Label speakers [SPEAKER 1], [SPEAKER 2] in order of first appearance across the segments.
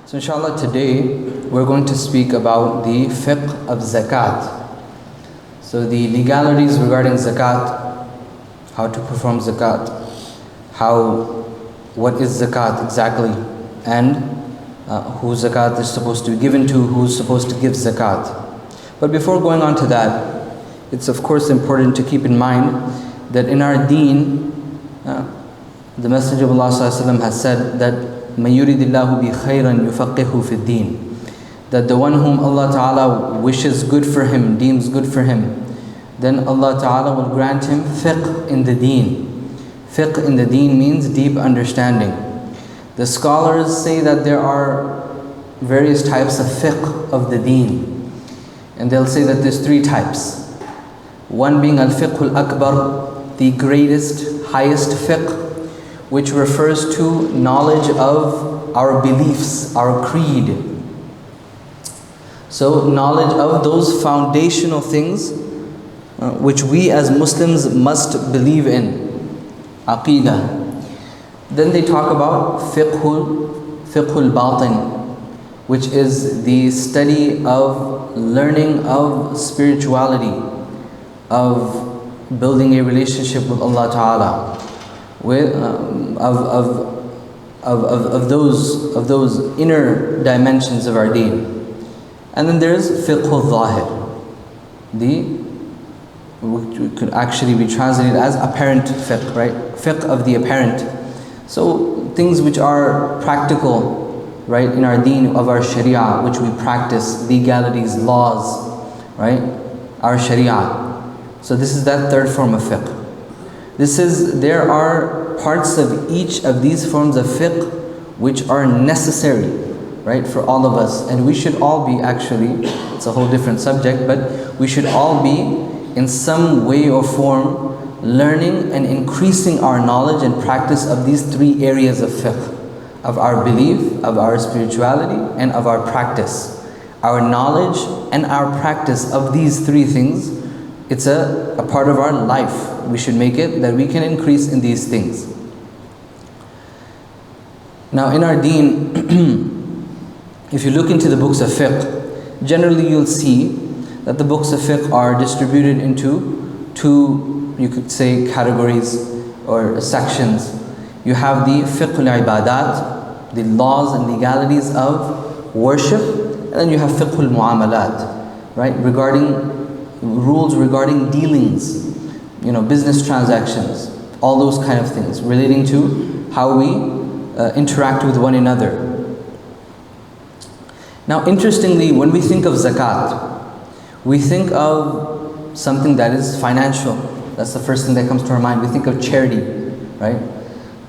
[SPEAKER 1] So inshallah today we're going to speak about the Fiqh of Zakat. So the legalities regarding Zakat, how to perform Zakat, what is Zakat exactly, and who Zakat is supposed to be given to, who's supposed to give Zakat. But before going on to that, it's of course important to keep in mind that in our Deen, the Messenger of Allah ﷺ has said that مَن يُرِدِ اللَّهُ بِخَيْرًا يُفَقِّهُ فِي الدِّينِ, that the one whom Allah Ta'ala wishes good for him, deems good for him, then Allah Ta'ala will grant him fiqh in the Deen. Fiqh in the Deen means deep understanding. The scholars say that there are various types of fiqh of the Deen. And they'll say that there's three types. One being al-fiqh al-akbar, the greatest, highest fiqh, which refers to knowledge of our beliefs, our creed. So knowledge of those foundational things which we as Muslims must believe in. Aqeedah. Then they talk about fiqh al-batin, which is the study of learning of spirituality, of building a relationship with Allah Ta'ala, with of those inner dimensions of our Deen. And then there's fiqh al-zahir, which could actually be translated as apparent fiqh, right? Fiqh of the apparent. So things which are practical, right, in our Deen, of our Sharia, which we practice, legalities, laws, right, our Sharia. So this is that third form of fiqh. There are parts of each of these forms of fiqh which are necessary, right, for all of us. And we should all be it's a whole different subject, but we should all be in some way or form learning and increasing our knowledge and practice of these three areas of fiqh. Of our belief, of our spirituality, and of our practice. Our knowledge and our practice of these three things, it's a part of our life. We should make it that we can increase in these things. Now in our Deen, if you look into the books of fiqh, generally you'll see that the books of fiqh are distributed into two, you could say, categories or sections. You have the fiqh al-ibadat, the laws and legalities of worship, and then you have fiqh al-mu'amalat, right? Rules regarding dealings, business transactions, all those kind of things relating to how we interact with one another. Now, interestingly, when we think of zakat, we think of something that is financial. That's the first thing that comes to our mind. We think of charity, right?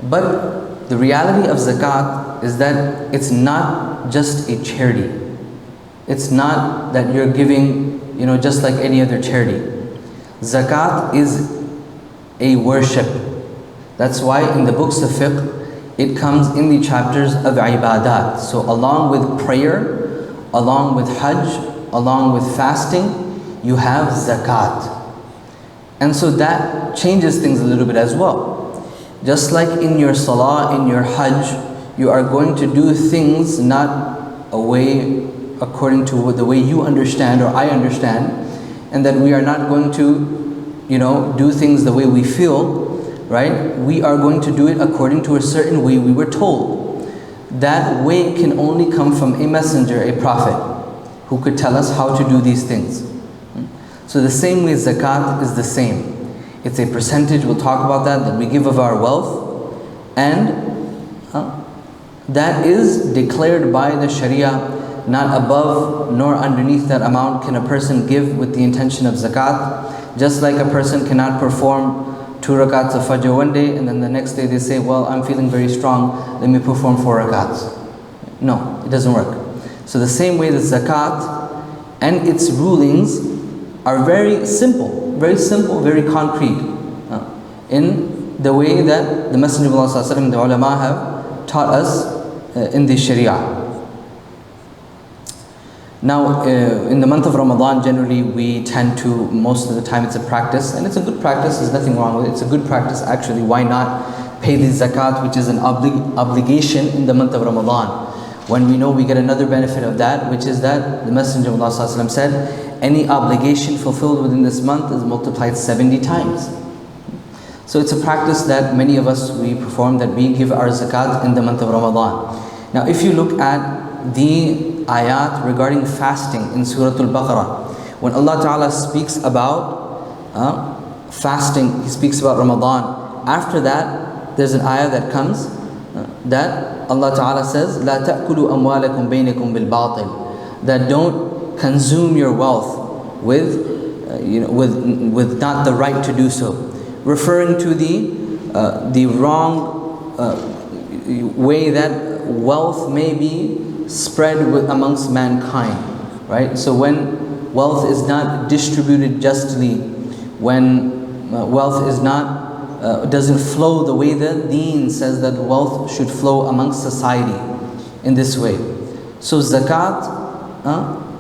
[SPEAKER 1] But the reality of zakat is that it's not just a charity. It's not that you're giving, just like any other charity. Zakat is a worship. That's why in the books of fiqh, it comes in the chapters of ibadat. So along with prayer, along with hajj, along with fasting, you have zakat. And so that changes things a little bit as well. Just like in your salah, in your hajj, you are going to do things not according to the way you understand or I understand, and that we are not going to, do things the way we feel, right? We are going to do it according to a certain way we were told. That way can only come from a messenger, a prophet, who could tell us how to do these things. So the same way zakat is the same. It's a percentage, we'll talk about that we give of our wealth, and that is declared by the Sharia. Not above nor underneath that amount can a person give with the intention of zakat. Just like a person cannot perform 2 rakats of fajr one day and then the next day they say, well, I'm feeling very strong, let me perform 4 rakats. No, it doesn't work. So the same way that zakat and its rulings are very simple, very concrete, in the way that the Messenger of Allah ﷺ, the ulama have taught us in the Sharia. Now, in the month of Ramadan, generally we tend to, most of the time it's a practice, and it's a good practice, there's nothing wrong with it, it's a good practice actually. Why not pay the zakat, which is an obligation in the month of Ramadan? when we know we get another benefit of that, which is that the Messenger of Allah ﷺ said, any obligation fulfilled within this month is multiplied 70 times. So it's a practice that many of us, we perform, that we give our zakat in the month of Ramadan. Now if you look at the ayat regarding fasting in Surah Al-Baqarah, when Allah Ta'ala speaks about fasting, He speaks about Ramadan. After that, there's an ayah that comes that Allah Ta'ala says, لا تأكلوا أموالكم بينكم بالباطل, that don't consume your wealth with not the right to do so, referring to the wrong way that wealth may be spread amongst mankind, right? So when wealth is not distributed justly, when wealth is not doesn't flow the way that Deen says that wealth should flow amongst society in this way. So zakat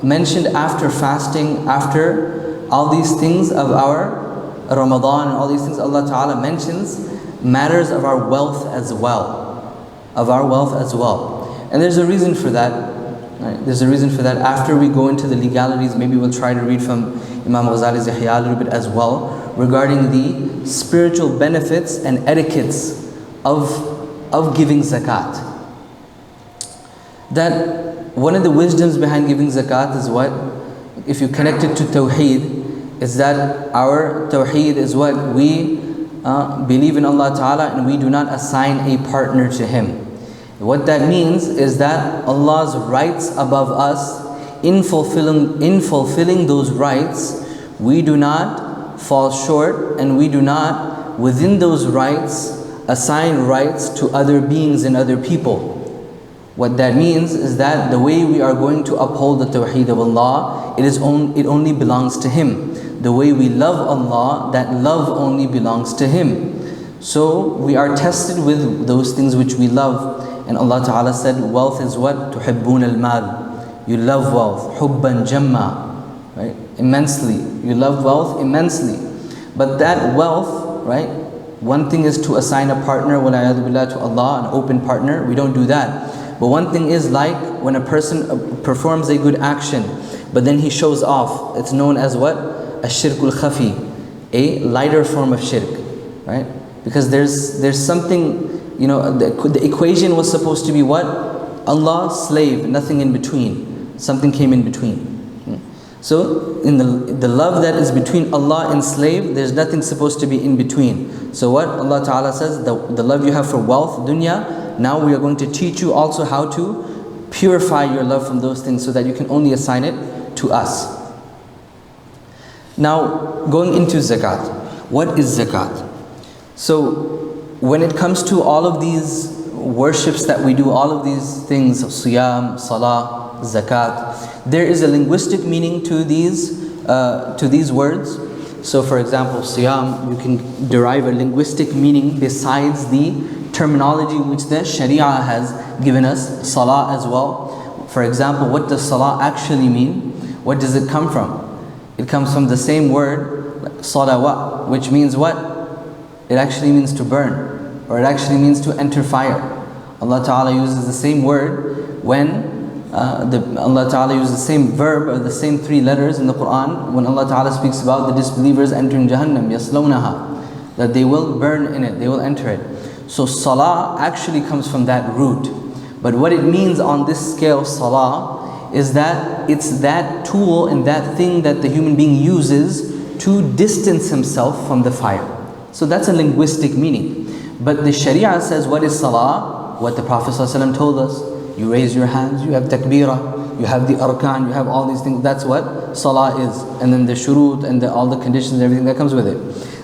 [SPEAKER 1] mentioned after fasting, after all these things of our Ramadan and all these things, Allah Ta'ala mentions matters of our wealth as well. Of our wealth as well. And there's a reason for that. Right? There's a reason for that. After we go into the legalities, maybe we'll try to read from Imam Zayd Sharief a little bit as well, regarding the spiritual benefits and etiquettes of giving zakat. That one of the wisdoms behind giving zakat is what? If you connect it to Tawheed, is that our Tawheed is what? We believe in Allah Ta'ala and we do not assign a partner to Him. What that means is that Allah's rights above us, in fulfilling those rights, we do not fall short, and we do not, within those rights, assign rights to other beings and other people. What that means is that the way we are going to uphold the Tawheed of Allah, it only belongs to Him. The way we love Allah, that love only belongs to Him. So we are tested with those things which we love. And Allah Ta'ala said, wealth is what? تُحِبُّونَ الْمَالِ. You love wealth. حُبًّا جَمًّا. Right? Immensely. You love wealth immensely. But that wealth, right? One thing is to assign a partner, وَلَعَيَذُ بِاللَّهِ, to Allah, an open partner. We don't do that. But one thing is like when a person performs a good action, but then he shows off. It's known as what? Ash-shirkul khafi. A lighter form of shirk. Right? Because there's something, the equation was supposed to be what? Allah, slave, nothing in between. Something came in between. So in the love that is between Allah and slave, there's nothing supposed to be in between. So what Allah Ta'ala says, the love you have for wealth, dunya, now we are going to teach you also how to purify your love from those things so that you can only assign it to us. Now going into zakat. What is zakat? So when it comes to all of these worships that we do, all of these things, siyam, salah, zakat, there is a linguistic meaning to these words. So for example, siyam, you can derive a linguistic meaning besides the terminology which the Sharia has given us, salah as well. For example, what does salah actually mean? What does it come from? It comes from the same word, salawat, which means what? It actually means to burn, or it actually means to enter fire. Allah Ta'ala uses the same word when Allah Ta'ala uses the same verb or the same three letters in the Quran when Allah Ta'ala speaks about the disbelievers entering Jahannam, yaslawnaha, that they will burn in it, they will enter it. So salah actually comes from that root. But what it means on this scale, salah, is that it's that tool and that thing that the human being uses to distance himself from the fire. So that's a linguistic meaning. But the Sharia says, what is salah? What the Prophet ﷺ told us. You raise your hands, you have takbirah, you have the arkan, you have all these things. That's what salah is. And then the shurut and all the conditions, everything that comes with it.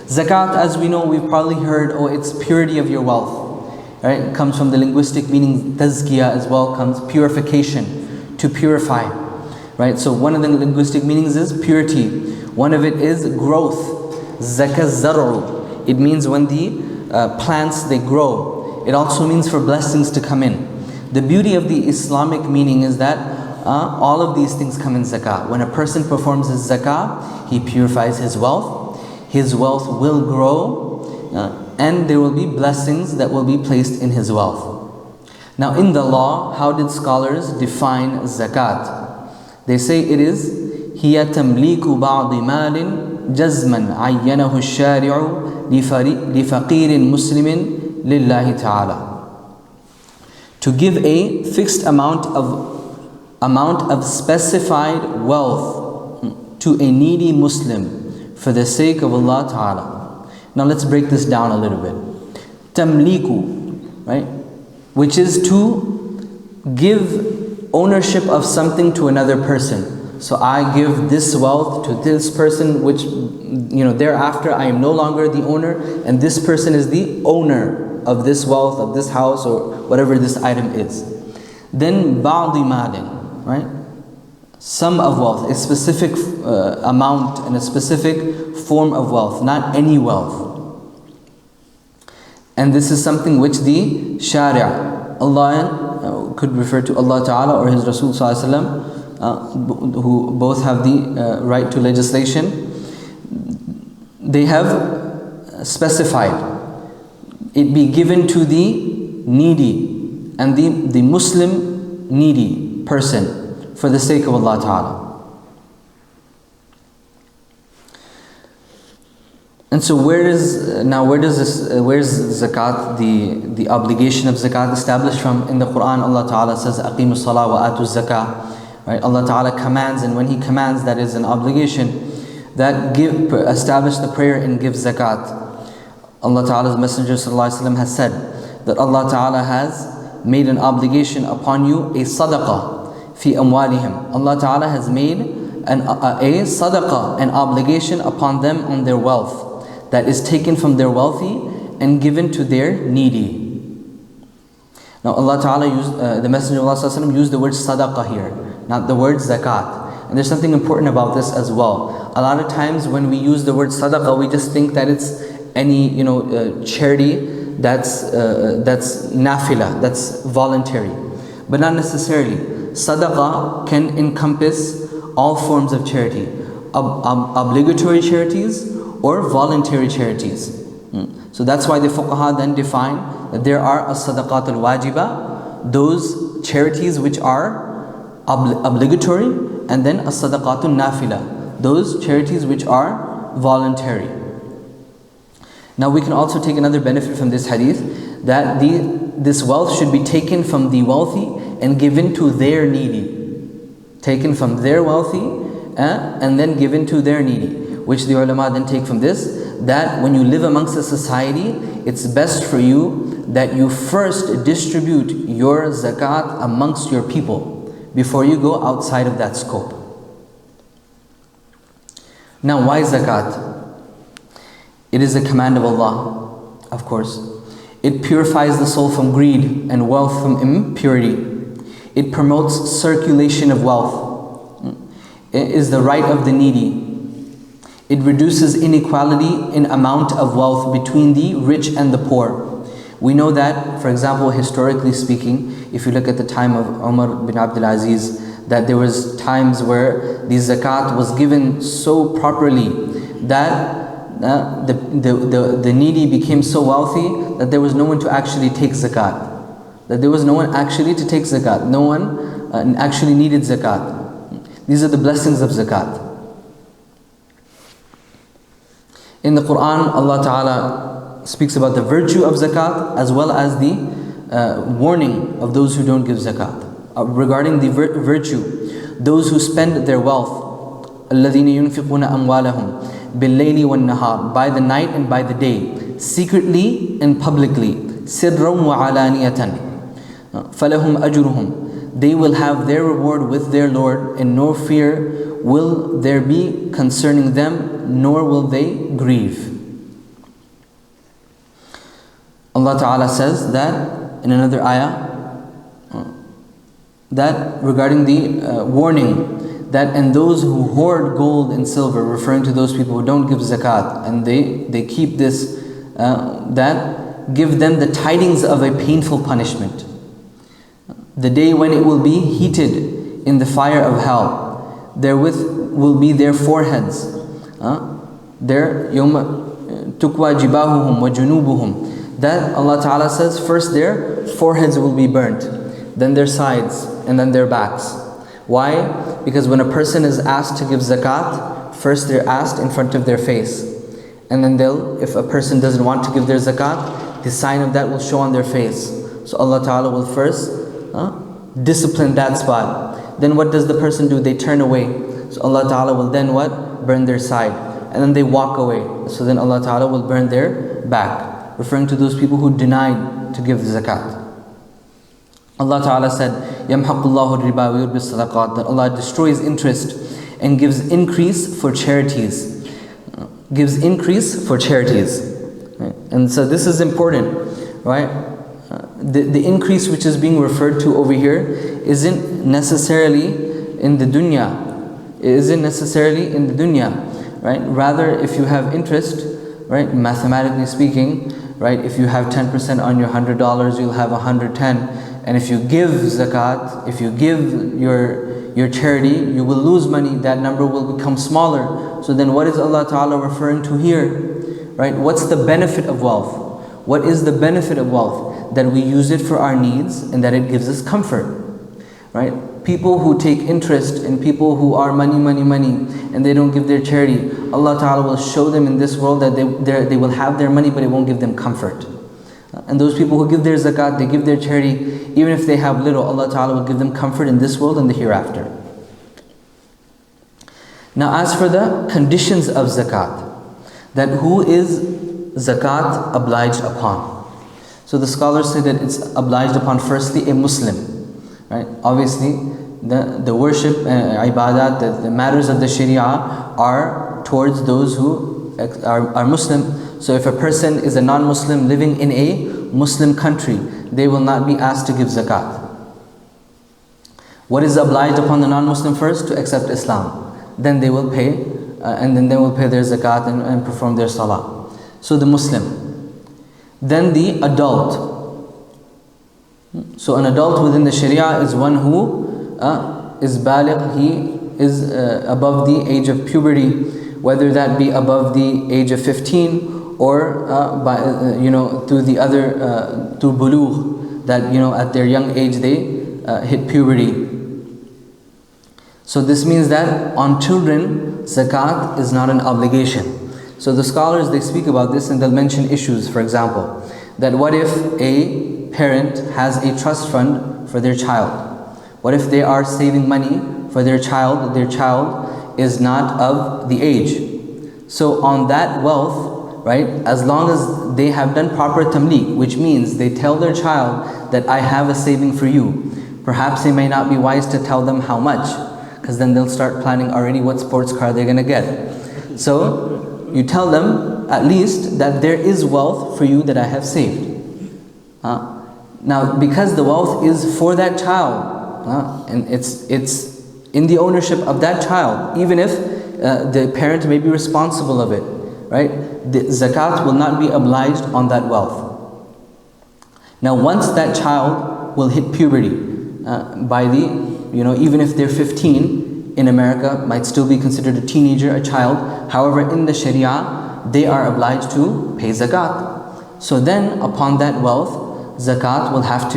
[SPEAKER 1] Zakat, as we know, we've probably heard, it's purity of your wealth. Right? It comes from the linguistic meaning, tazkiyah as well comes, purification, to purify. Right? So one of the linguistic meanings is purity. One of it is growth. Zakah zar'u. It means when the plants, they grow. It also means for blessings to come in. The beauty of the Islamic meaning is that all of these things come in zakah. When a person performs his zakah, he purifies his wealth. His wealth will grow and there will be blessings that will be placed in his wealth. Now in the law, how did scholars define zakat? They say it is هي تمليك بعض مال جزما عينه الشارع لفقير مسلم لله تعالى. To give a fixed amount of specified wealth to a needy Muslim for the sake of Allah Ta'ala. Now let's break this down a little bit. Tamliku, right? Which is to give ownership of something to another person. So I give this wealth to this person, which, thereafter I am no longer the owner, and this person is the owner of this wealth, of this house, or whatever this item is. Then ba'di malin, right? Some of wealth, a specific amount and a specific form of wealth, not any wealth. And this is something which the Shari'ah, Allah could refer to Allah Ta'ala or His Rasul Sallallahu Alaihi Wasallam, who both have the right to legislation, they have specified it be given to the needy and the Muslim needy person for the sake of Allah Ta'ala. And so where is zakat, the obligation of zakat established from? In the Quran, Allah Ta'ala says, "Aqimus salah wa atuz zakah." Right? Allah Ta'ala commands, and when He commands, that is an obligation, that establish the prayer and give zakat. Allah Ta'ala's Messenger ﷺ has said that Allah Ta'ala has made an obligation upon you, a sadaqah fi amwalihim. Allah Ta'ala has made a sadaqah, an obligation upon them on their wealth, that is taken from their wealthy and given to their needy. Now Allah Ta'ala the Messenger of Allah ﷺ used the word sadaqah here, not the word zakat. And there's something important about this as well. A lot of times when we use the word sadaqah, we just think that it's any charity that's nafila, that's voluntary, but not necessarily. Sadaqah can encompass all forms of charity, obligatory charities or voluntary charities. So that's why the fuqaha then define that there are as-sadaqat al-wajiba, those charities which are obligatory, and then as-sadaqat al-nafila, those charities which are voluntary. Now we can also take another benefit from this hadith, that this wealth should be taken from the wealthy and given to their needy. Taken from their wealthy and then given to their needy. Which the ulama then take from this, that when you live amongst a society, it's best for you that you first distribute your zakat amongst your people before you go outside of that scope. Now why zakat? It is a command of Allah, of course. It purifies the soul from greed and wealth from impurity. It promotes circulation of wealth. It is the right of the needy. It reduces inequality in amount of wealth between the rich and the poor. We know that, for example, historically speaking, if you look at the time of Umar bin Abdul Aziz, that there was times where the zakat was given so properly that the needy became so wealthy that there was no one to actually take zakat. That there was no one actually to take zakat. No one actually needed zakat. These are the blessings of zakat. In the Quran, Allah Ta'ala speaks about the virtue of zakat as well as the warning of those who don't give zakat. Regarding the virtue, those who spend their wealth, الَّذِينَ يُنْفِقُونَ أَمْوَالَهُمْ بِاللَّيْلِ وَالنَّهَارِ, by the night and by the day, secretly and publicly, سِرًّا وَعَلَانِيَةً فَلَهُمْ أَجْرُهُمْ, they will have their reward with their Lord, and no fear will there be concerning them, nor will they grieve. Allah Ta'ala says that in another ayah, that regarding the warning, that and those who hoard gold and silver, referring to those people who don't give zakat, and they keep this, that give them the tidings of a painful punishment. The day when it will be heated in the fire of hell, therewith will be their foreheads, their yawma tukwa jibahuhum wa junubuhum, that Allah Ta'ala says first their foreheads will be burnt, then their sides, and then their backs. Why? Because when a person is asked to give zakat, first they're asked in front of their face. And then if a person doesn't want to give their zakat, the sign of that will show on their face. So Allah Ta'ala will first discipline that spot. Then what does the person do? They turn away. So Allah Ta'ala will then what? Burn their side. And then they walk away. So then Allah Ta'ala will burn their back, referring to those people who denied to give zakat. Allah Ta'ala said, يَمْحَقُ اللَّهُ الرِّبَا وَيُرْبِي الصَّدَقَاتِ, that Allah destroys interest and gives increase for charities. Gives increase for charities. Right? And so this is important, right? The increase which is being referred to over here isn't necessarily in the dunya. It isn't necessarily in the dunya, right? Rather, if you have interest, right, mathematically speaking, right, if you have 10% on your $100, you'll have 110. And if you give zakat, if you give your charity, you will lose money. That number will become smaller. So then what is Allah Ta'ala referring to here? Right? What's the benefit of wealth? What is the benefit of wealth? That we use it for our needs and that it gives us comfort. Right? People who take interest in people who are money, and they don't give their charity, Allah Ta'ala will show them in this world that they will have their money, but it won't give them comfort. And those people who give their zakat, they give their charity, even if they have little, Allah Ta'ala will give them comfort in this world and the hereafter. Now as for the conditions of zakat, that who is zakat obliged upon? So the scholars say that it's obliged upon firstly a Muslim. Right? Obviously the worship, ibadat, the matters of the sharia are towards those who are Muslim. So if a person is a non-Muslim living in a Muslim country, they will not be asked to give zakat. What is obliged upon the non-Muslim first? To accept Islam. Then they will pay, and then they will pay their zakat and perform their salah. So the Muslim. Then the adult. So an adult within the sharia is one who is baligh, he is above the age of puberty, whether that be above the age of 15 or through the other through bulugh, that at their young age they hit puberty. So this means that on children zakat is not an obligation. So the scholars, they speak about this and they'll mention issues. For example, that what if a parent has a trust fund for their child? What if they are saving money for their child is not of the age? So on that wealth, right, as long as they have done proper tamliq, which means they tell their child that I have a saving for you. Perhaps it may not be wise to tell them how much, because then they'll start planning already what sports car they're going to get. So you tell them at least that there is wealth for you that I have saved. Now because the wealth is for that child, and it's in the ownership of that child, even if the parent may be responsible of it, right? The zakat will not be obliged on that wealth. Now once that child will hit puberty, by the, even if they're 15, in America might still be considered a teenager, a child. However, in the sharia, they are obliged to pay zakat. So then upon that wealth, zakat will have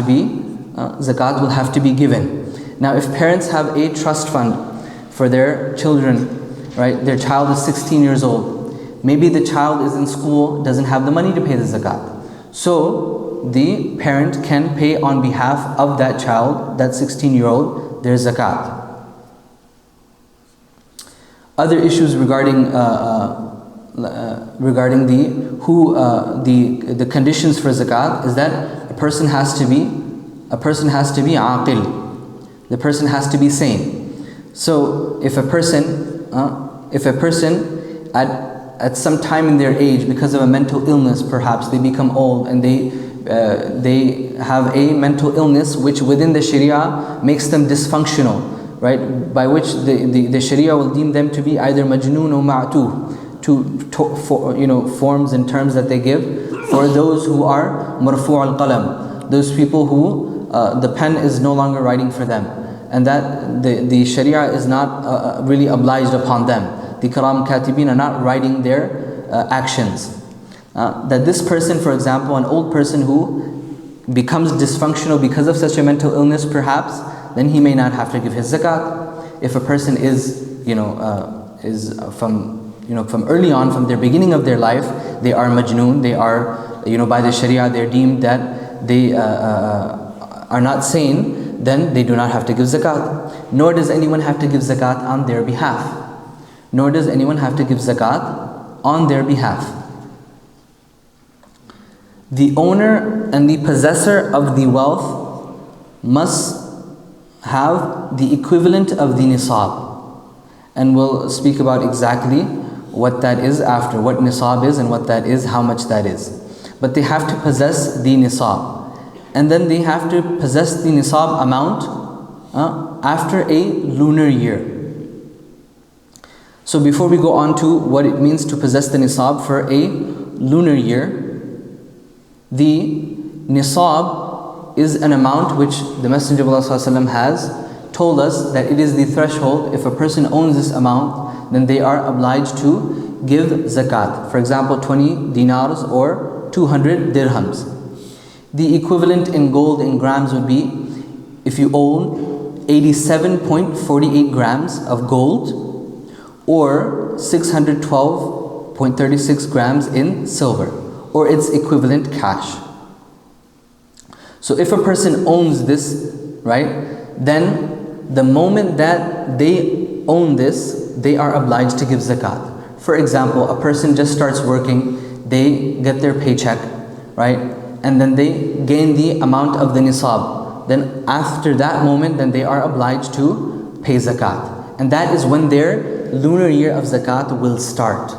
[SPEAKER 1] to be given. Now if parents have a trust fund for their children, right? Their child is 16 years old. Maybe the child is in school, doesn't have the money to pay the zakat. So the parent can pay on behalf of that child, that 16-year-old, their zakat. Other issues regarding the conditions for zakat is that a person has to be aqil. The person has to be sane. So if a person at some time in their age, because of a mental illness, perhaps they become old and they have a mental illness which within the sharia makes them dysfunctional, right? By which the sharia will deem them to be either majnoon or ma'tooh, forms and terms that they give for those who are marfu' al-qalam, those people who the pen is no longer writing for them, and that the sharia is not really obliged upon them. The karam katibin are not writing their actions. that this person, for example, an old person who becomes dysfunctional because of such a mental illness perhaps, then he may not have to give his zakat. If a person is, from early on, from their beginning of their life, they are majnoon, they are, by the Sharia, they're deemed that they are not sane, then they do not have to give zakat. Nor does anyone have to give zakat on their behalf. Nor does anyone have to give zakat on their behalf. The owner and the possessor of the wealth must have the equivalent of the nisab. And we'll speak about exactly what that is after, what nisab is and what that is, how much that is. But they have to possess the nisab. And then they have to possess the nisab amount after a lunar year. So before we go on to what it means to possess the nisab for a lunar year, the nisab is an amount which the Messenger of Allah ﷺ has told us that it is the threshold. If a person owns this amount, then they are obliged to give zakat. For example, 20 dinars or 200 dirhams. The equivalent in gold in grams would be, if you own 87.48 grams of gold, or 612.36 grams in silver, or its equivalent cash. So if a person owns this, right, then the moment that they own this, they are obliged to give zakat. For example, a person just starts working, they get their paycheck, right, and then they gain the amount of the nisab. Then after that moment, then they are obliged to pay zakat. And that is when their lunar year of zakat will start.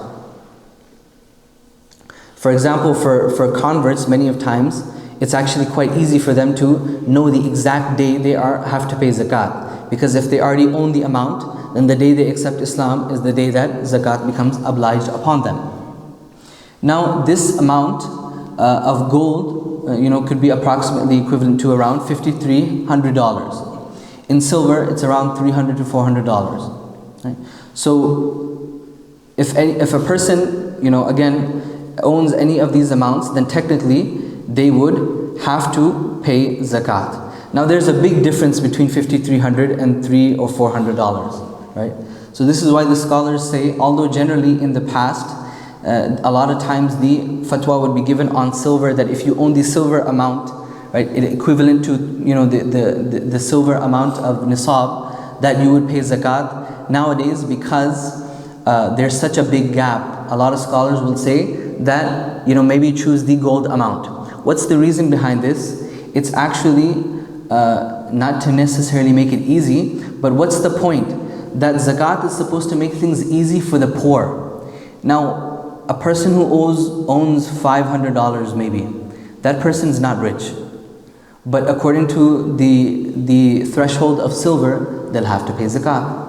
[SPEAKER 1] For example, for converts, many of times, it's actually quite easy for them to know the exact day they have to pay zakat. Because if they already own the amount, then the day they accept Islam is the day that zakat becomes obliged upon them. Now, this amount of gold, could be approximately equivalent to around $5,300. In silver, it's around $300 to $400. Right? So, if a person, again, owns any of these amounts, then technically they would have to pay zakat. Now, there's a big difference between $5,300 and $300 or $400, right? So this is why the scholars say, although generally in the past, a lot of times the fatwa would be given on silver, that if you own the silver amount, right, equivalent to the silver amount of nisab, that you would pay zakat. Nowadays, because there's such a big gap, a lot of scholars will say that maybe choose the gold amount. What's the reason behind this? It's actually not to necessarily make it easy, but what's the point? That zakat is supposed to make things easy for the poor. Now, a person who owns $500 maybe, that person's not rich. But according to the threshold of silver, they'll have to pay zakat.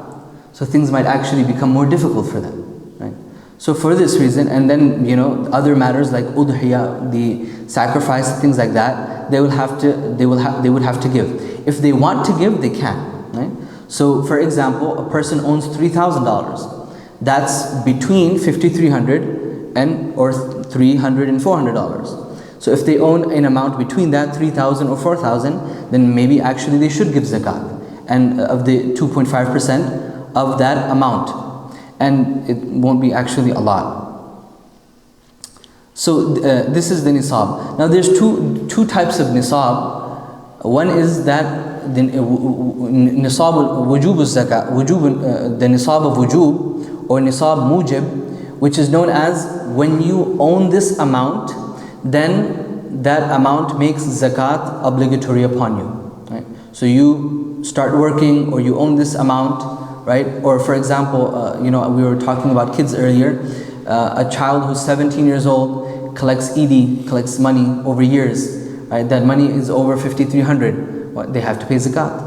[SPEAKER 1] So things might actually become more difficult for them, right? So for this reason, and then other matters like udhiyah, the sacrifice, things like that, they would have to give. If they want to give, they can, right? So for example, a person owns $3,000. That's between $5,300 or $300 and $400. So if they own an amount between that, 3,000 or 4,000, then maybe actually they should give zakat, and of the 2.5% of that amount, and it won't be actually a lot. So this is the nisab. Now there's two types of nisab. One is that the nisab wujub zakat, the nisab of wujub or nisab mujib, which is known as when you own this amount, then that amount makes zakat obligatory upon you. Right? So you start working, or you own this amount, right? Or for example, we were talking about kids earlier. A child who's 17 years old collects ED, collects money over years. Right? That money is over $5,300. They have to pay zakat.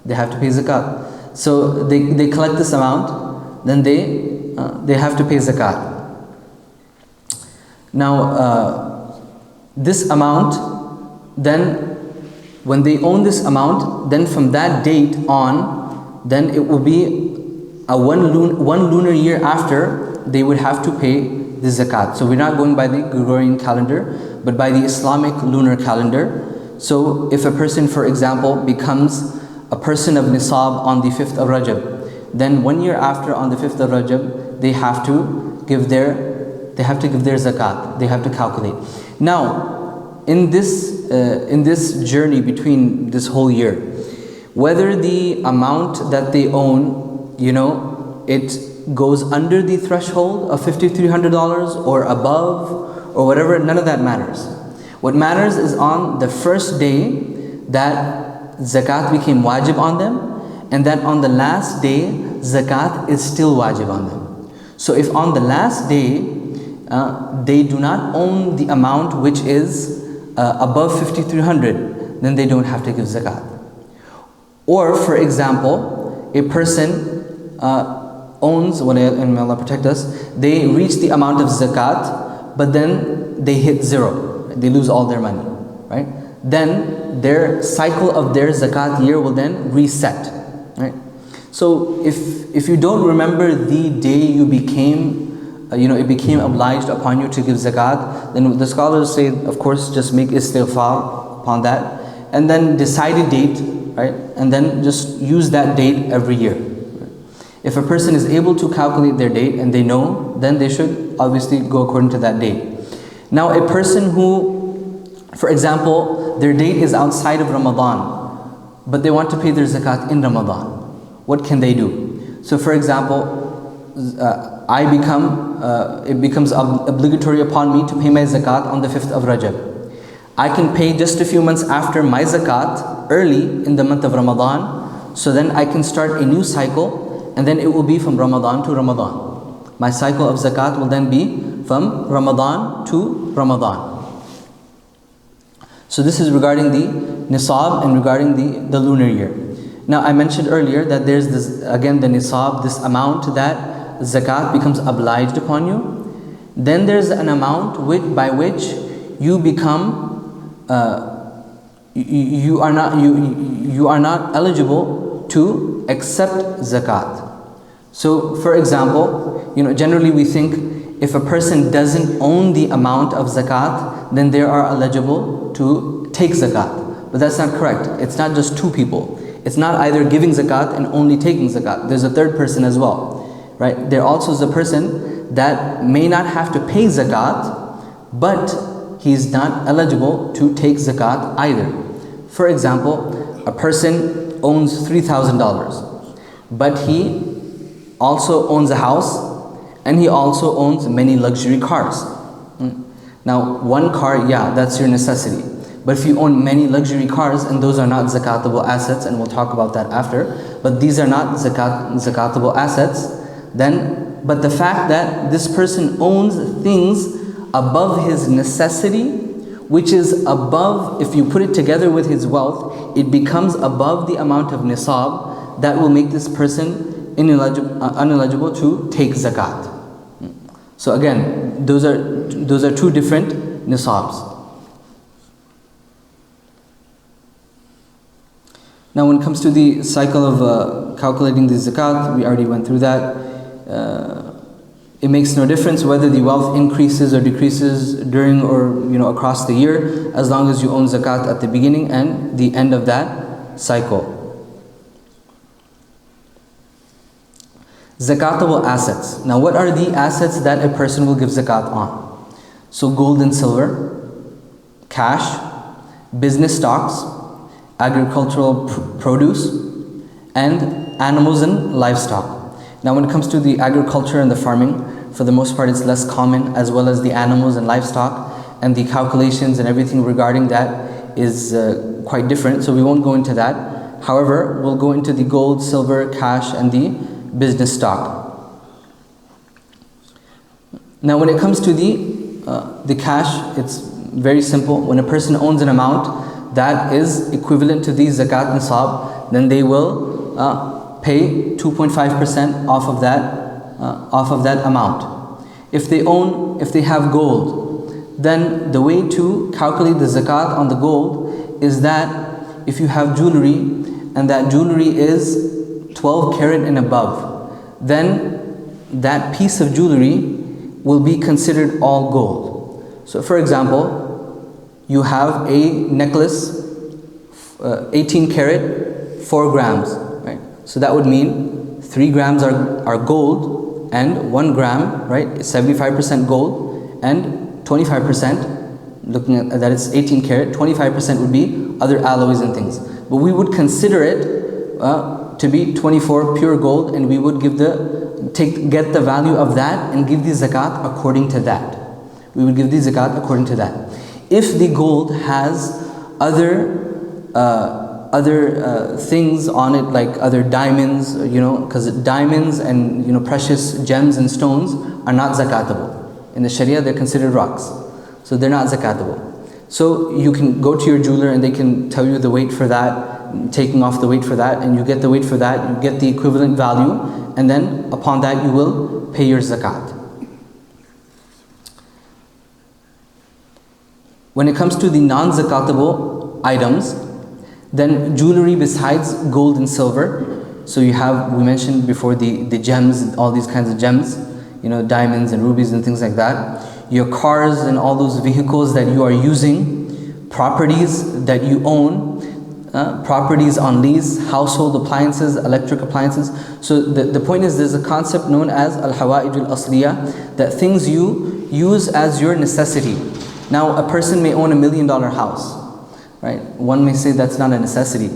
[SPEAKER 1] They have to pay zakat. So they collect this amount, then they have to pay zakat. Now, this amount, then when they own this amount, then from that date on, then it will be one lunar year after, they would have to pay the zakat. So we're not going by the Gregorian calendar, but by the Islamic lunar calendar. So if a person, for example, becomes a person of Nisab on the 5th of Rajab, then 1 year after, on the 5th of Rajab, they have to give their zakat. They have to calculate. Now, in this journey between this whole year, whether the amount that they own, it goes under the threshold of $5,300 or above or whatever, none of that matters. What matters is on the first day that zakat became wajib on them, and that on the last day zakat is still wajib on them. So if on the last day they do not own the amount which is above 5,300, then they don't have to give zakat. Or for example, a person owns, and may Allah protect us, they reach the amount of zakat, but then they hit zero. They lose all their money, right? Then their cycle of their zakat year will then reset, right? So if you don't remember the day you became, it became obliged upon you to give zakat, then the scholars say, of course, just make istighfar upon that, and then decide a date, right? And then just use that date every year. If a person is able to calculate their date and they know, then they should obviously go according to that date. Now, a person who, for example, their date is outside of Ramadan, but they want to pay their zakat in Ramadan, what can they do? So, for example, it becomes obligatory upon me to pay my zakat on the 5th of Rajab. I can pay just a few months after my zakat, early in the month of Ramadan, so then I can start a new cycle, and then it will be from Ramadan to Ramadan. My cycle of zakat will then be from Ramadan to Ramadan. So this is regarding the Nisab and regarding the lunar year. Now I mentioned earlier that there's this, again, the Nisab, this amount that zakat becomes obliged upon you. Then there's an amount by which you become, you are not eligible to accept zakat. So for example, generally we think if a person doesn't own the amount of zakat, then they are eligible to take zakat. But that's not correct. It's not just two people. It's not either giving zakat and only taking zakat. There's a third person as well, right? There also is a person that may not have to pay zakat, but he's not eligible to take zakat either. For example, a person owns $3,000, but he also owns a house, and he also owns many luxury cars. Now, one car, yeah, that's your necessity. But if you own many luxury cars, and those are not zakatable assets, and we'll talk about that after, but these are not zakatable assets, then, but the fact that this person owns things above his necessity, which is above, if you put it together with his wealth, it becomes above the amount of nisab, that will make this person ineligible to take zakat. So again, those are two different nisabs. Now when it comes to the cycle of calculating the zakat, we already went through that. It makes no difference whether the wealth increases or decreases during or across the year, as long as you own zakat at the beginning and the end of that cycle. Zakatable assets. Now what are the assets that a person will give zakat on? So gold and silver, cash, business stocks, agricultural produce, and animals and livestock. Now when it comes to the agriculture and the farming, for the most part it's less common, as well as the animals and livestock, and the calculations and everything regarding that is quite different, so we won't go into that. However, we'll go into the gold, silver, cash, and the business stock. Now when it comes to the cash, it's very simple. When a person owns an amount that is equivalent to the zakat nisab, then they will pay 2.5% off of that amount. If they have gold, then the way to calculate the zakat on the gold is that if you have jewelry and that jewelry is 12 karat and above, then that piece of jewelry will be considered all gold. So for example, you have a necklace, 18 karat, 4 grams, right? So that would mean 3 grams are gold and 1 gram, right? 75% gold and 25%, looking at that it's 18 karat, 25% would be other alloys and things. But we would consider it to be 24 pure gold, and we would get the value of that and give the zakat according to that. We would give the zakat according to that. If the gold has other things on it, like other diamonds, because diamonds and precious gems and stones are not zakatable. In the Sharia, they're considered rocks, so they're not zakatable. So you can go to your jeweler and they can tell you the weight for that, taking off the weight for that, and you get the weight for that, you get the equivalent value, and then upon that you will pay your zakat. When it comes to the non-zakatable items, then jewelry besides gold and silver, so you have, we mentioned before, the gems, all these kinds of gems, diamonds and rubies and things like that. Your cars and all those vehicles that you are using, properties that you own, properties on lease, household appliances, electric appliances. So the point is, there's a concept known as al-hawa'ij al-asliyah, that things you use as your necessity. Now a person may own $1 million house, right? One may say that's not a necessity,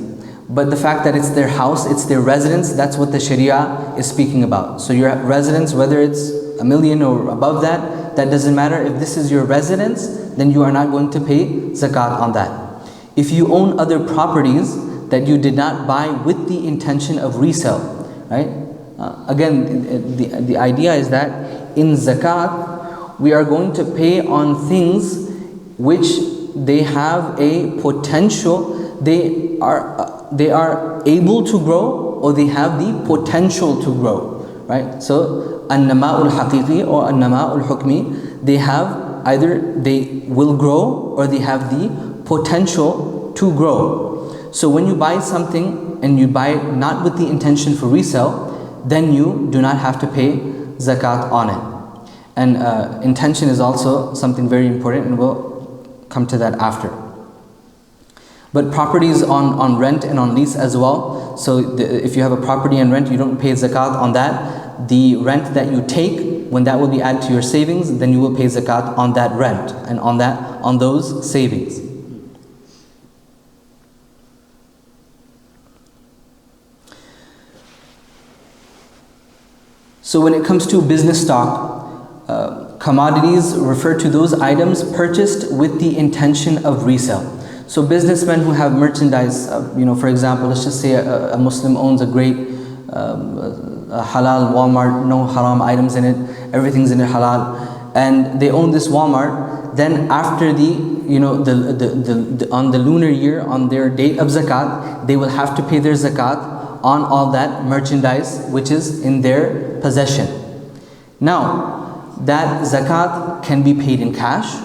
[SPEAKER 1] but the fact that it's their house, it's their residence, that's what the Sharia is speaking about. So your residence, whether it's $1 million or above that doesn't matter. If this is your residence, then you are not going to pay zakat on that. If you own other properties that you did not buy with the intention of resale, right? Again, the idea is that in zakat, we are going to pay on things which they have a potential, they are able to grow, or they have the potential to grow, right? So an-nama'ul haqiqi or an-nama'ul hukmi, they have either they will grow or they have the potential to grow. So when you buy something and you buy it not with the intention for resale, then you do not have to pay zakat on it. And intention is also something very important, and we'll come to that after. But properties on rent and on lease as well. So if you have a property and rent, you don't pay zakat on that. The rent that you take, when that will be added to your savings, then you will pay zakat on that rent and on those savings. So when it comes to business stock, commodities refer to those items purchased with the intention of resale. So businessmen who have merchandise, for example, let's just say a Muslim owns a great halal Walmart, no haram items in it, everything's in it halal, and they own this Walmart. Then after on the lunar year, on their date of zakat, they will have to pay their zakat on all that merchandise which is in their possession. Now, that zakat can be paid in cash,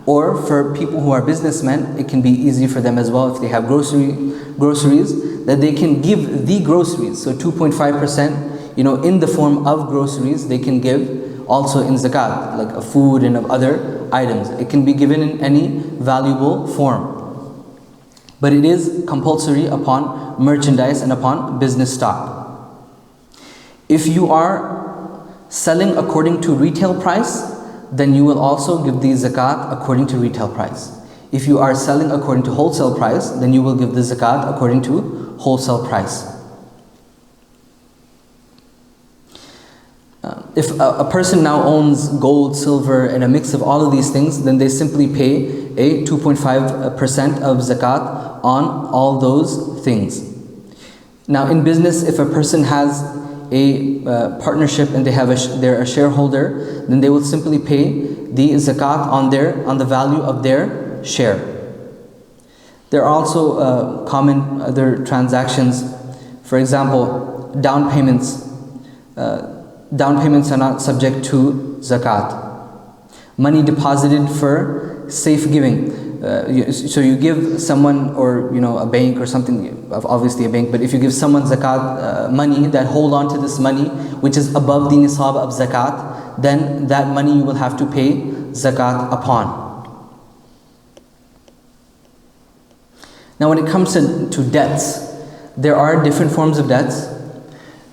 [SPEAKER 1] or for people who are businessmen, it can be easy for them as well if they have groceries, that they can give the groceries. So 2.5%, in the form of groceries, they can give also in zakat, like of food and of other items. It can be given in any valuable form. But it is compulsory upon merchandise and upon business stock. If you are selling according to retail price, then you will also give the zakat according to retail price. If you are selling according to wholesale price, then you will give the zakat according to wholesale price. If a person now owns gold, silver, and a mix of all of these things, then they simply pay a 2.5% of zakat on all those things. Now in business, if a person has a partnership and they're a shareholder, then they will simply pay the zakat on the value of their share. There are also common other transactions. For example, down payments. Down payments are not subject to zakat. Money deposited for safe giving. So you give someone, or a bank or something, obviously a bank, but if you give someone zakat money, that hold on to this money which is above the nisab of zakat, then that money you will have to pay zakat upon. Now when it comes to debts, there are different forms of debts.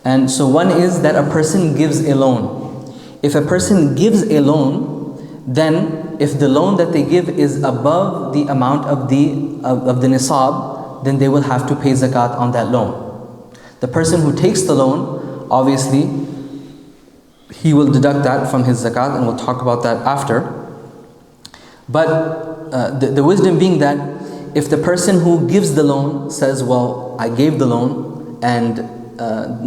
[SPEAKER 1] And so one is that a person gives a loan. If a person gives a loan, then if the loan that they give is above the amount of the nisab, then they will have to pay zakat on that loan. The person who takes the loan, obviously, he will deduct that from his zakat, and we'll talk about that after. But the wisdom being that if the person who gives the loan says, well, I gave the loan and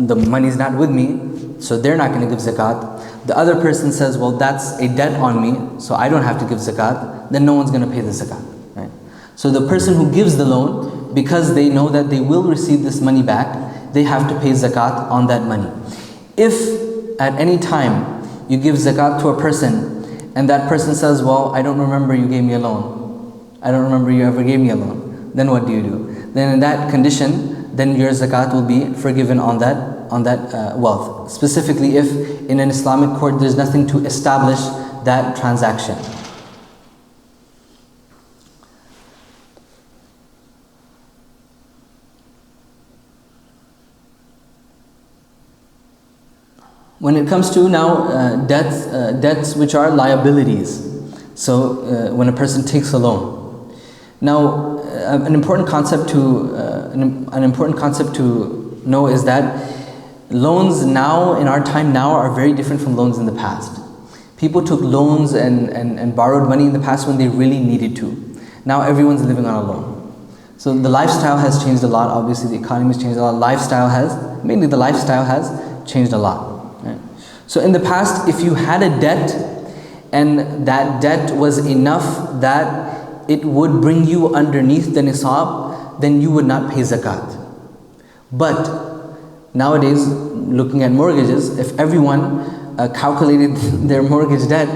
[SPEAKER 1] the money's not with me, so they're not going to give zakat. The other person says, well, that's a debt on me, so I don't have to give zakat, then no one's going to pay the zakat. Right? So the person who gives the loan, because they know that they will receive this money back, they have to pay zakat on that money. If at any time you give zakat to a person and that person says, well, I don't remember you gave me a loan, I don't remember you ever gave me a loan, then what do? Then in that condition, then your zakat will be forgiven on that wealth. Specifically if in an Islamic court there's nothing to establish that transaction. When it comes to now debts which are liabilities, so when a person takes a loan. Now, an important concept to know is that loans now, in our time now, are very different from loans in the past. People took loans and borrowed money in the past when they really needed to. Now everyone's living on a loan. So the lifestyle has changed a lot. Obviously the economy has changed a lot. Mainly the lifestyle has changed a lot. Right? So in the past, if you had a debt and that debt was enough that it would bring you underneath the nisab, then you would not pay zakat. But nowadays, looking at mortgages, if everyone calculated their mortgage debt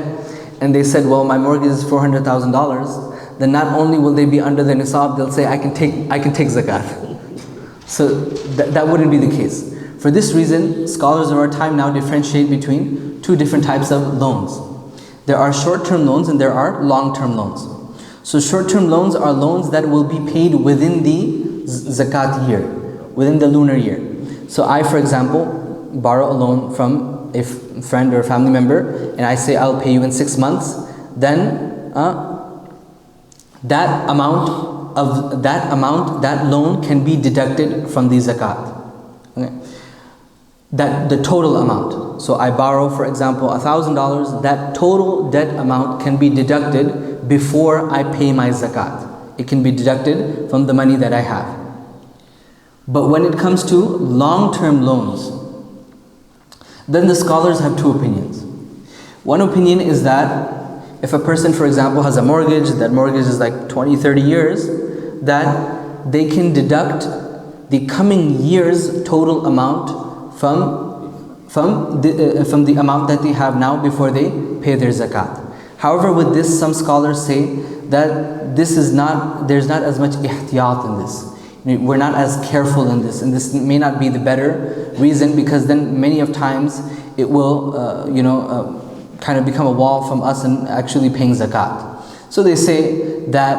[SPEAKER 1] and they said, well, my mortgage is $400,000, then not only will they be under the nisab, they'll say, I can take zakat. So that wouldn't be the case. For this reason, scholars of our time now differentiate between two different types of loans. There are short-term loans and there are long-term loans. So short-term loans are loans that will be paid within the zakat year, within the lunar year. So I, for example, borrow a loan from a friend or a family member, and I say I'll pay you in 6 months, then that loan can be deducted from the zakat. Okay? The total amount. So I borrow, for example, $1,000, that total debt amount can be deducted before I pay my zakat. It can be deducted from the money that I have. But when it comes to long-term loans, then the scholars have two opinions. One opinion is that if a person, for example, has a mortgage, that mortgage is like 20, 30 years, that they can deduct the coming year's total amount from the amount that they have now before they pay their zakat. However, with this, some scholars say that there's not as much ihtiyat in this. We're not as careful in this, and this may not be the better reason, because then many of times it will, kind of become a wall from us and actually paying zakat. So they say that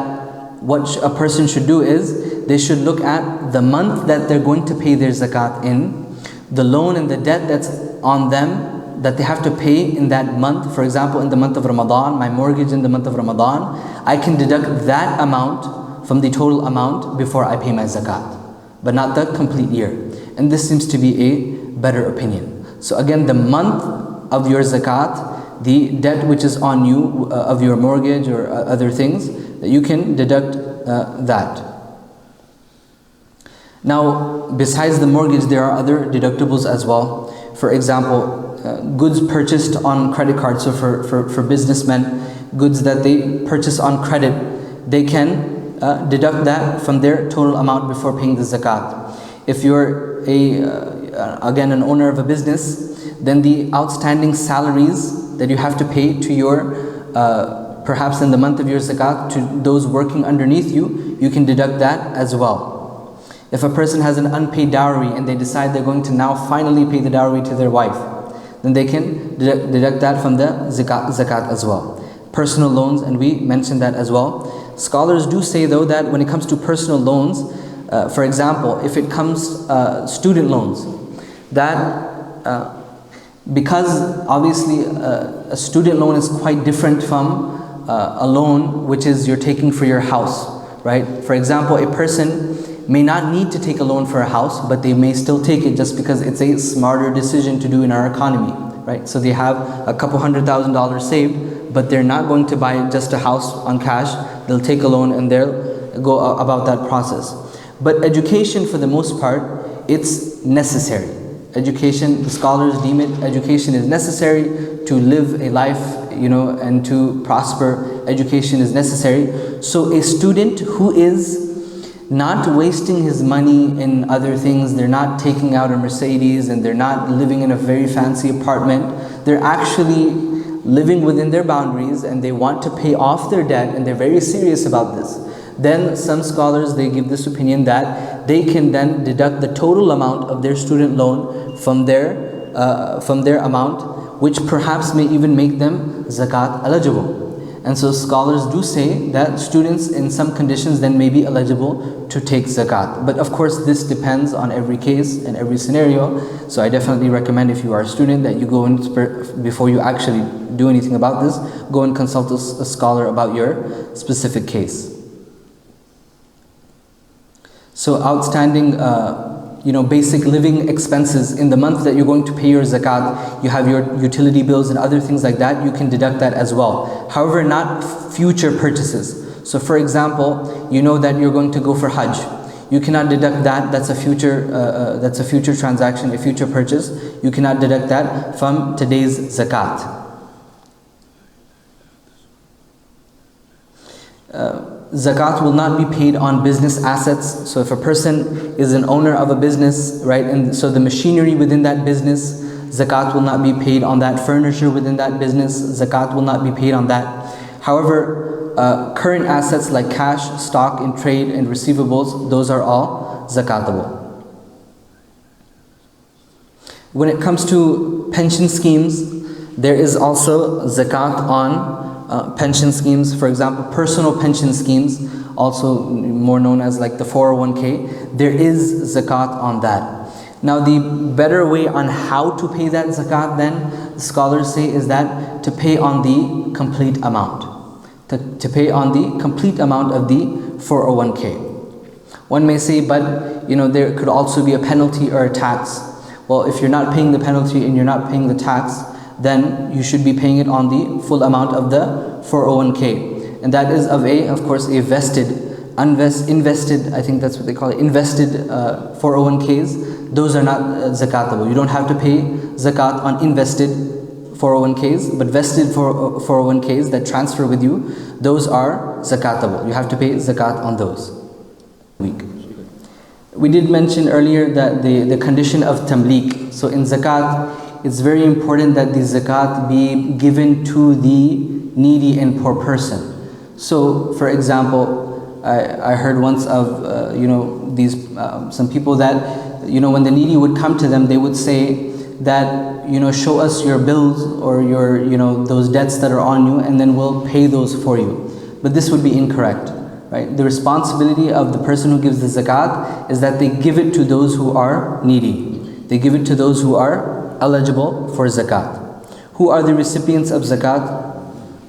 [SPEAKER 1] what a person should do is they should look at the month that they're going to pay their zakat in, the loan and the debt that's on them that they have to pay in that month. For example, in the month of Ramadan, my mortgage in the month of Ramadan, I can deduct that amount from the total amount before I pay my zakat, but not the complete year. And this seems to be a better opinion. So again, the month of your zakat, the debt which is on you of your mortgage or other things, that you can deduct that. Now, besides the mortgage, there are other deductibles as well. For example, goods purchased on credit cards. So for businessmen, goods that they purchase on credit, they can deduct that from their total amount before paying the zakat. If you're again an owner of a business, then the outstanding salaries that you have to pay to your perhaps in the month of your zakat to those working underneath you, you can deduct that as well. If a person has an unpaid dowry and they decide they're going to now finally pay the dowry to their wife, then they can deduct that from the zakat as well. Personal loans, and we mentioned that as well. Scholars do say though that when it comes to personal loans, for example, if it comes student loans, that because obviously a student loan is quite different from a loan which is you're taking for your house, right? For example, a person may not need to take a loan for a house, but they may still take it just because it's a smarter decision to do in our economy, right? So they have a couple $100,000 saved, but they're not going to buy just a house on cash. They'll take a loan and they'll go about that process. But education, for the most part, it's necessary. Education, the scholars deem it, education is necessary to live a life, and to prosper. Education is necessary. So a student who is not wasting his money in other things, they're not taking out a Mercedes and they're not living in a very fancy apartment, they're actually living within their boundaries and they want to pay off their debt and they're very serious about this. Then some scholars, they give this opinion that they can then deduct the total amount of their student loan from their amount, which perhaps may even make them zakat eligible. And so scholars do say that students in some conditions then may be eligible to take zakat. But of course this depends on every case and every scenario. So I definitely recommend, if you are a student, that you go in, before you actually do anything about this, go and consult a scholar about your specific case. So outstanding basic living expenses in the month that you're going to pay your zakat, you have your utility bills and other things like that, you can deduct that as well. However, not future purchases. So for example, you know that you're going to go for Hajj. You cannot deduct that. That's a future transaction, a future purchase. You cannot deduct that from today's zakat. Zakat will not be paid on business assets. So if a person is an owner of a business, right, and so the machinery within that business, zakat will not be paid on that. Furniture within that business, zakat will not be paid on that. However, current assets like cash, stock in trade and receivables, those are all zakatable. When it comes to pension schemes, there is also zakat on pension schemes. For example, personal pension schemes, also more known as like the 401k, there is zakat on that. Now the better way on how to pay that zakat then, the scholars say, is that to pay on the complete amount. To pay on the complete amount of the 401k. One may say, but there could also be a penalty or a tax. Well, if you're not paying the penalty and you're not paying the tax, then you should be paying it on the full amount of the 401k. And that is of course, a invested, I think that's what they call it, invested 401ks. Those are not zakatable. You don't have to pay zakat on invested 401ks, but vested 401ks that transfer with you, those are zakatable. You have to pay zakat on those. We did mention earlier that the condition of tamliq. So in zakat, it's very important that the zakat be given to the needy and poor person. So for example, I heard once of some people that when the needy would come to them, they would say that show us your bills or your those debts that are on you, and then we'll pay those for you. But this would be incorrect, right? The responsibility of the person who gives the zakat is that they give it to those who are needy. They give it to those who are eligible for zakat. Who are the recipients of zakat?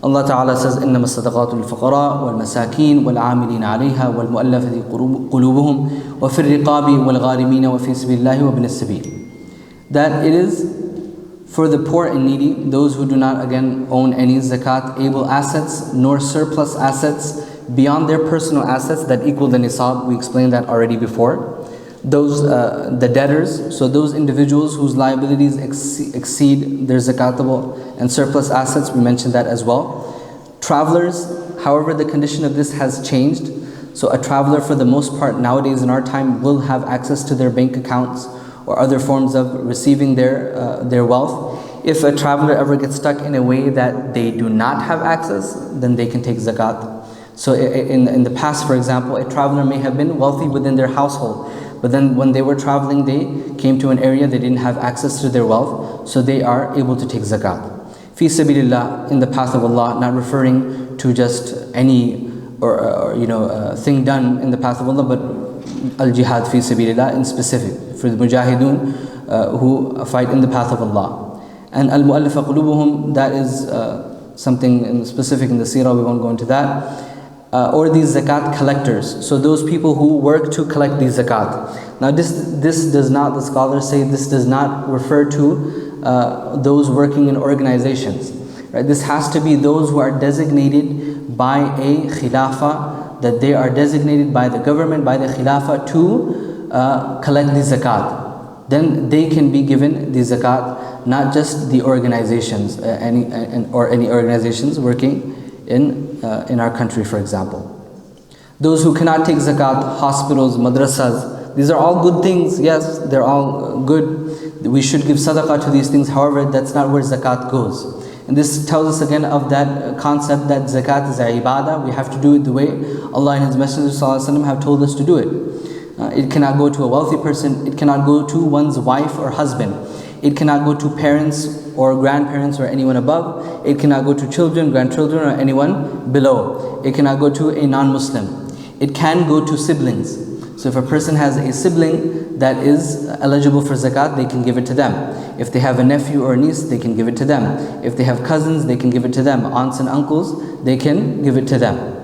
[SPEAKER 1] Allah Ta'ala says, إِنَّمَا الصَّدَقَاتُ لِلْفُقَرَاءِ وَالْمَسَاكِينِ وَالْعَامِلِينَ عَلَيْهَا وَالْمُؤَلَّفَةِ قُلُوبُهُمْ وَفِي الرِّقَابِ وَالْغَارِمِينَ وَفِي سَبِيلِ اللَّهِ وَابْنِ السَّبِيلِ. That it is for the poor and needy, those who do not again own any zakat able assets nor surplus assets beyond their personal assets that equal the nisab. We explained that already before. Those the debtors, so those individuals whose liabilities exceed their zakatable and surplus assets, we mentioned that as well. Travelers, however, the condition of this has changed. So a traveler, for the most part nowadays in our time, will have access to their bank accounts or other forms of receiving their wealth. If a traveler ever gets stuck in a way that they do not have access, then they can take zakat. So in the past, for example, a traveler may have been wealthy within their household, But then when they were traveling, they came to an area they didn't have access to their wealth, so they are able to take zakat. Fi sabilillah, in the path of Allah, not referring to just any thing done in the path of Allah, but al-jihad fi sabilillah in specific, for the mujahideen who fight in the path of Allah. And al-mu'allafa qulubuhum, that is something specific in the seerah, we won't go into that. Or these zakat collectors, so those people who work to collect these zakat. Now this does not, the scholars say, this does not refer to those working in organizations. Right? This has to be those who are designated by a khilafah, that they are designated by the government, by the khilafah to collect the zakat. Then they can be given the zakat, not just the organizations, or any organizations working in our country, for example. Those who cannot take zakat, hospitals, madrasas, these are all good things. Yes, they're all good. We should give sadaqah to these things. However, that's not where zakat goes. And this tells us again of that concept that zakat is a ibadah. We have to do it the way Allah and His Messenger ﷺ have told us to do it. It cannot go to a wealthy person. It cannot go to one's wife or husband. It cannot go to parents or grandparents or anyone above. It cannot go to children, grandchildren, or anyone below. It cannot go to a non-Muslim. It can go to siblings. So if a person has a sibling that is eligible for zakat, they can give it to them. If they have a nephew or a niece, they can give it to them. If they have cousins, they can give it to them. Aunts and uncles, they can give it to them.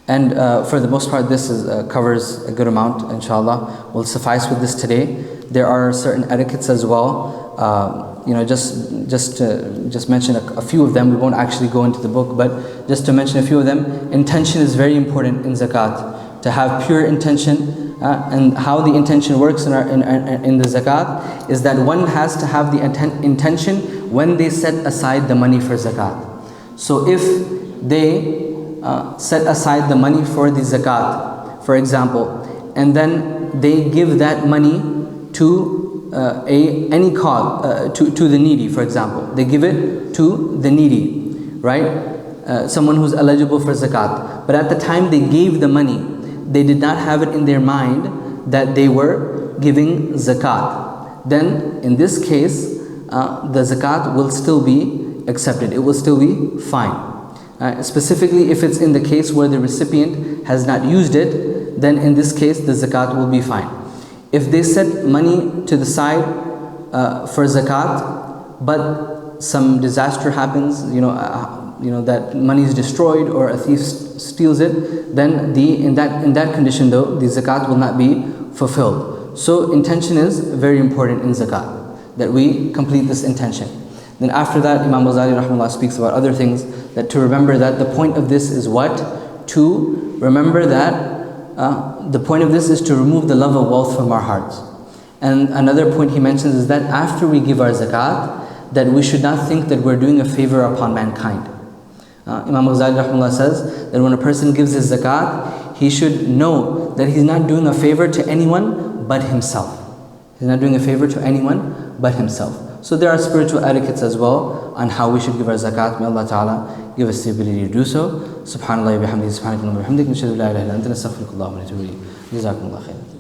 [SPEAKER 1] And for the most part, this covers a good amount, inshallah. We'll suffice with this today. There are certain etiquettes as well. Just mention a few of them. We won't actually go into the book, but just to mention a few of them. Intention is very important in zakat. To have pure intention, and how the intention works in the zakat is that one has to have the intention when they set aside the money for zakat. So if they set aside the money for the zakat, for example, and then they give that money to any cause, to the needy, for example. They give it to the needy, right? Someone who's eligible for zakat. But at the time they gave the money, they did not have it in their mind that they were giving zakat. Then in this case, the zakat will still be accepted. It will still be fine. Specifically, if it's in the case where the recipient has not used it, then in this case the zakat will be fine. If they set money to the side for zakat, but some disaster happens, that money is destroyed or a thief steals it, then in that condition though, the zakat will not be fulfilled. So intention is very important in zakat, that we complete this intention. Then after that, Imam Ghazali rahimahullah speaks about other things, that to remember that the point of this is what? To remember that the point of this is to remove the love of wealth from our hearts. And another point he mentions is that after we give our zakat, that we should not think that we're doing a favor upon mankind. Imam Zayd Sharief says that when a person gives his zakat, he should know that he's not doing a favor to anyone but himself. He's not doing a favor to anyone but himself. So there are spiritual etiquettes as well on how we should give our zakat. May Allah Ta'ala give us the ability to do so. Subhanallah wa bihamdihi, subhanakallah wa bihamdik, nashhadu an la ilaha illa anta, nastaghfiruka wa natubu ilayk. Jazakumullah khairan.